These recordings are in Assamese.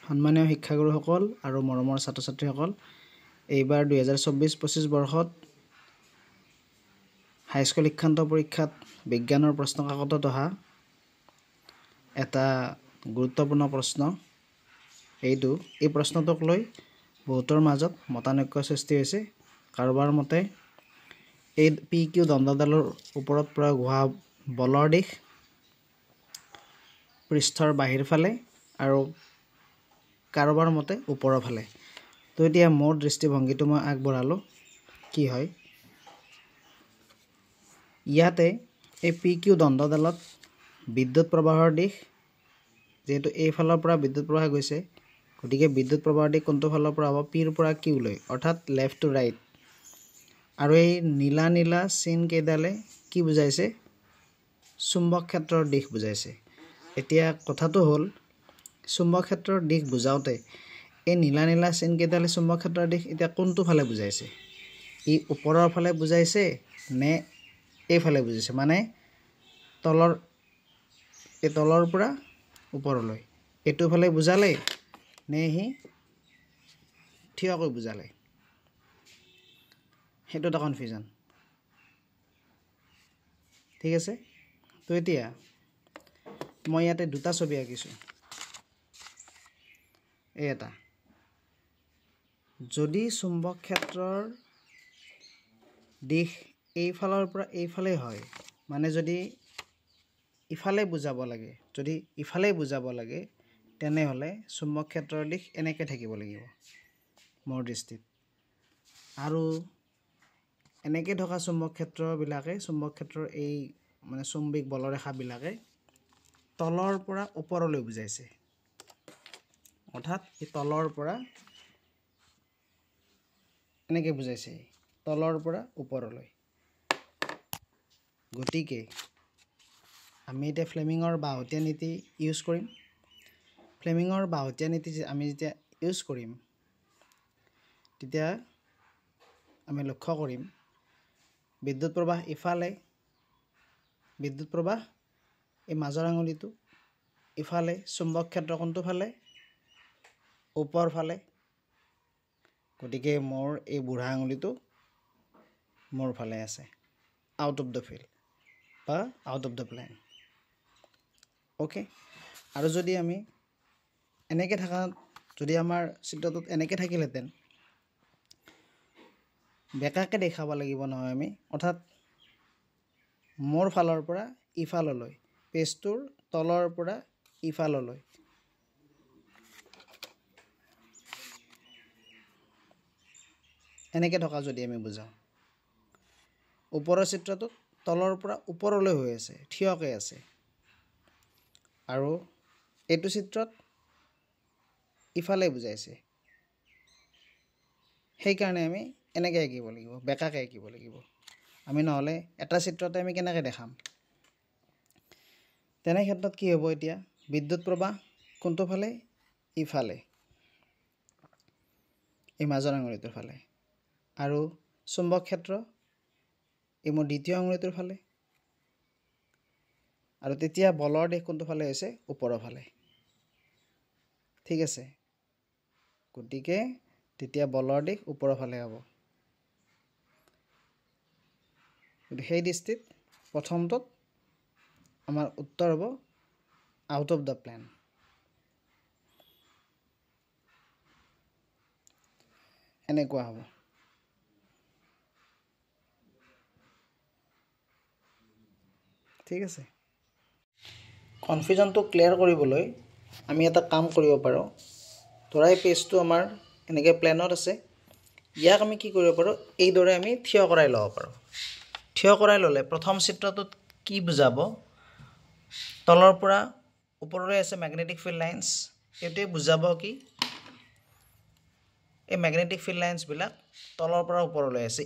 সন্মানীয় শিক্ষাগুৰুসকল আৰু মৰমৰ ছাত্ৰ-ছাত্ৰীসকল, এইবাৰ 2024-25 বৰ্ষত হাইস্কুল শিক্ষান্ত পৰীক্ষাত বিজ্ঞানৰ প্ৰশ্ন কাকতত অহা এটা গুৰুত্বপূৰ্ণ প্ৰশ্ন এই প্ৰশ্নটোক লৈ বহুতৰ মাজত মতানৈক্য সৃষ্টি হৈছে। কাৰোবাৰ মতে এই PQ দণ্ডডালৰ ওপৰত প্ৰয়োগ হোৱা বলৰ দিশ পৃষ্ঠৰ বাহিৰ ফালে আৰু কাৰোবাৰ মতে ওপৰৰ ফালে। তো এতিয়া মোৰ দৃষ্টিভংগীটো মই আগবঢ়ালোঁ। কি হয় ইয়াতে এই PQ দণ্ডডালত বিদ্যুৎ প্ৰবাহৰ দিশ যেহেতু এইফালৰ পৰা বিদ্যুৎ প্ৰবাহ গৈছে, গতিকে বিদ্যুৎ প্ৰবাহৰ দিশ কোনটো ফালৰ পৰা হ'ব? Pৰ পৰা Q লৈ, অৰ্থাৎ লেফ্ট টু ৰাইট। আৰু এই নীলা নীলা চিন কেইডালে কি বুজাইছে? চুম্বক ক্ষেত্ৰৰ দিশ বুজাইছে। এতিয়া কথাটো হ'ল চুম্বক ক্ষেত্ৰৰ দিশ বুজাওঁতে এই নীলা নীলা চিন কেইডালে চুম্বক ক্ষেত্ৰৰ দিশ এতিয়া কোনটো ফালে বুজাইছে? ই ওপৰৰ ফালে বুজাইছে নে এইফালে বুজাইছে? মানে তলৰ পৰা ওপৰলৈ এইটো ফালে বুজালে নে সি থিয়কৈ বুজালে? সেইটো এটা কনফিউজন। ঠিক আছে, তো এতিয়া মই ইয়াতে দুটা ছবি আঁকিছোঁ। এটা যদি চুম্বক ক্ষেত্ৰৰ দিশ এইফালৰ পৰা এইফালে হয়, মানে যদি ইফালে বুজাব লাগে তেনেহ'লে চুম্বক ক্ষেত্ৰৰ দিশ এনেকৈ থাকিব লাগিব মোৰ দৃষ্টিত। আৰু এনেকৈ থকা চুম্বক ক্ষেত্ৰৰ এই মানে চুম্বিক বলৰেখাবিলাকে তলৰ পৰা ওপৰলৈ বুজাইছে, অৰ্থাৎ এই তলৰ পৰা এনেকৈ বুজাইছে, তলৰ পৰা ওপৰলৈ। গতিকে আমি এতিয়া ফ্লেমিঙৰ বাঁহতীয়া নীতি ইউজ কৰিম। ফ্লেমিঙৰ বাঁহতীয়া নীতি আমি যেতিয়া ইউজ কৰিম তেতিয়া আমি লক্ষ্য কৰিম বিদ্যুৎ প্ৰবাহ ইফালে, বিদ্যুৎ প্ৰবাহ এই মাজৰ আঙুলিটো ইফালে, চুম্বক ক্ষেত্ৰ কোনটো ফালে? ওপৰ ফালে। গতিকে মোৰ এই বুঢ়া আঙুলিটো মোৰ ফালে আছে, আউট অফ দ্য ফিল্ড বা out of the plane. Okay, আৰু যদি আমি এনেকৈ যদি আমাৰ চিত্ৰটোত এনেকৈ থাকিলহেঁতেন, বেকাকৈ দেখাব লাগিব নহয় আমি, অৰ্থাৎ মোৰ ফালৰ পৰা ইফাললৈ, পেজটোৰ তলৰ পৰা ইফাললৈ। এনেকৈ থকা যদি আমি বুজাওঁ, ওপৰৰ চিত্ৰটোত তলৰ পৰা ওপৰলৈ হৈ আছে, থিয়কৈ আছে, আৰু এইটো চিত্ৰত ইফালে বুজাইছে, সেইকাৰণে আমি এনেকৈ আঁকিব লাগিব, বেকাকৈ আঁকিব লাগিব। আমি নহ'লে এটা চিত্ৰতে আমি কেনেকৈ দেখাম? তেনে ক্ষেত্ৰত কি হ'ব? এতিয়া বিদ্যুৎ প্ৰবাহ কোনটো ফালে? ইফালে, এই মাজৰ আঙুলিটোৰ ফালে, আৰু চুম্বক ক্ষেত্ৰ এই মোৰ দ্বিতীয় আঙুলিটোৰ ফালে। আৰু তেতিয়া বলৰ দিশ কোনটো ফালে হৈছে? ওপৰৰ ফালে। ঠিক আছে, গতিকে তেতিয়া বলৰ দিশ ওপৰৰ ফালে হ'ব। সেই দৃষ্টিত প্ৰথমটোত আমাৰ উত্তৰ হ'ব আউট অফ দ্য প্লেন। এনেকুৱা হ'ব। ঠিক আছে, কনফিউজনটো ক্লিয়াৰ কৰিবলৈ আমি এটা কাম কৰিব পাৰোঁ। ধৰা এই পেজটো আমাৰ এনেকৈ প্লেনত আছে, ইয়াক আমি কি কৰিব পাৰোঁ? এইদৰে আমি থিয় কৰাই ল'ব পাৰোঁ। থিয় কৰাই ল'লে প্ৰথম চিত্ৰটোত কি বুজাব? তলৰ পৰা ওপৰলৈ আছে মেগনেটিক ফিল্ড লাইন্স, এইটোৱে বুজাব কি? এই মেগনেটিক ফিল্ড লাইন্সবিলাক তলৰ পৰা ওপৰলৈ আছে।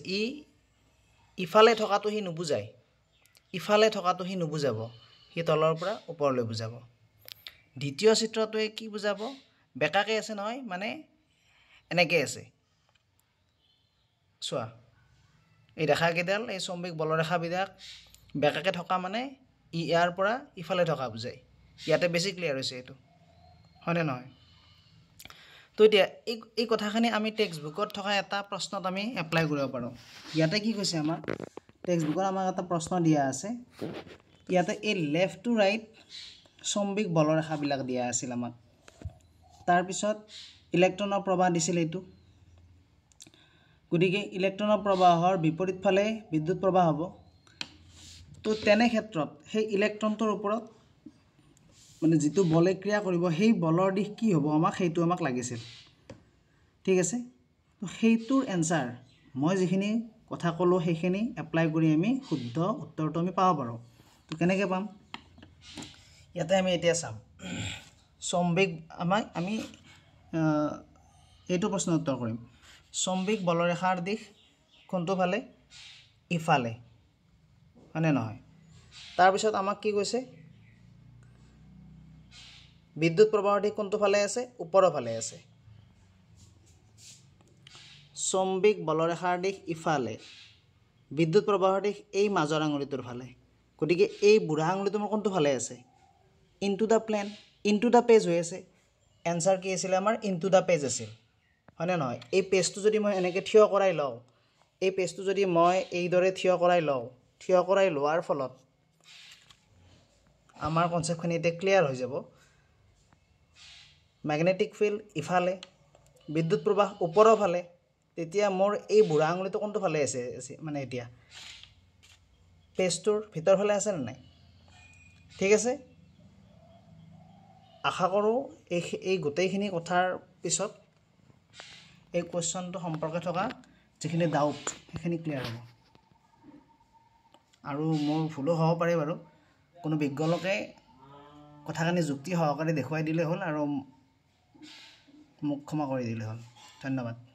ইফালে থকাটো সি নুবুজায়, সি তলৰ পৰা ওপৰলৈ বুজাব। দ্বিতীয় চিত্ৰটোৱে কি বুজাব? বেকাকৈ আছে নহয়, মানে এনেকৈ আছে। চোৱা, এই ৰেখাকেইডাল, এই চৌম্বিক বলৰেখাবিলাক বেকাকৈ থকা মানে ইয়াৰ পৰা ইফালে থকা বুজায়। ইয়াতে বেছি ক্লিয়াৰ হৈছে এইটো, হয়নে নহয়? তো এতিয়া এই কথাখিনি আমি টেক্সট বুকত থকা এটা প্ৰশ্নত আমি এপ্লাই কৰিব পাৰোঁ ইয়াতে কি কৈছে আমাক টেক্সট বুকত আমাক এটা প্ৰশ্ন দিয়া আছে ইয়াতে এই লেফ্ট টু ৰাইট চম্বিক বলৰেখাবিলাক দিয়া আছিল আমাক তাৰপিছত ইলেক্ট্ৰনৰ প্ৰবাহ দিছিল এইটো গতিকে ইলেক্ট্ৰনৰ প্ৰবাহৰ বিপৰীত ফালে বিদ্যুৎ প্ৰবাহ হ'ব তো তেনে ক্ষেত্ৰত সেই ইলেক্ট্ৰনটোৰ ওপৰত মানে যেটো বলে ক্ৰিয়া কৰিব সেই বলৰ দিশ কি হ'ব আমাক সেইটো আমাক লাগিছিল ঠিক আছে তো সেইটোৰ এনসাৰ মই যিখিনি কথা ক'লো সেইখিনি এপ্লাই কৰি আমি শুদ্ধ উত্তৰটো আমি পাব পাৰো তো কেনেকৈ পাম ইয়াতে আমি এতিয়া চাম চম্বিক আমি এইটো প্ৰশ্ন উত্তৰ কৰিম চম্বিক বলৰেখাৰ দিশ কোনটো ফালে ইফালে মানে নহয় তাৰ পিছত আমাক কি কৈছে বিদ্যুৎ প্ৰবাহৰ দিশ কোনটো ফালে আছে ওপৰৰ ফালে আছে চম্বিক বলৰেখাৰ দিশ ইফালে বিদ্যুৎ প্ৰবাহৰ দিশ এই মাজৰ আঙুলিটোৰ ফালে গতিকে এই বুঢ়া আঙুলিটো মোৰ কোনটো ফালে আছে into the plane into the page হৈ আছে এনসাৰ কি আছিল আমাৰ ইনটু দা পেজ আছিল হয়নে নহয় এই পেজটো যদি মই এনেকৈ থিয় কৰাই লওঁ এই পেজটো যদি মই এইদৰে থিয় কৰাই লোৱাৰ ফলত আমাৰ কনসেপ্টখিনি এতিয়া ক্লিয়াৰ হৈ যাব ম্যাগনেটিক ফিল্ড ইফালে বিদ্যুৎ প্ৰবাহ ওপৰৰ ফালে তেতিয়া মোৰ এই বুঢ়া আঙুলিটো কোনটো ফালে আছে মানে এতিয়া পেজটোৰ ভিতৰ ফালে আছে নে নাই ঠিক আছে আশা কৰোঁ এই গোটেইখিনি কথাৰ পিছত এই কোৱেশ্চনটো সম্পৰ্কে থকা যিখিনি ডাউট সেইখিনি ক্লিয়াৰ হ'ব আৰু মোৰ ভুলো হ'ব পাৰে বাৰু কোনো বিজ্ঞ লোকে কথাখিনি যুক্তি সহকাৰে দেখুৱাই দিলে হ'ল আৰু মোক ক্ষমা কৰি দিলে হ'ল ধন্যবাদ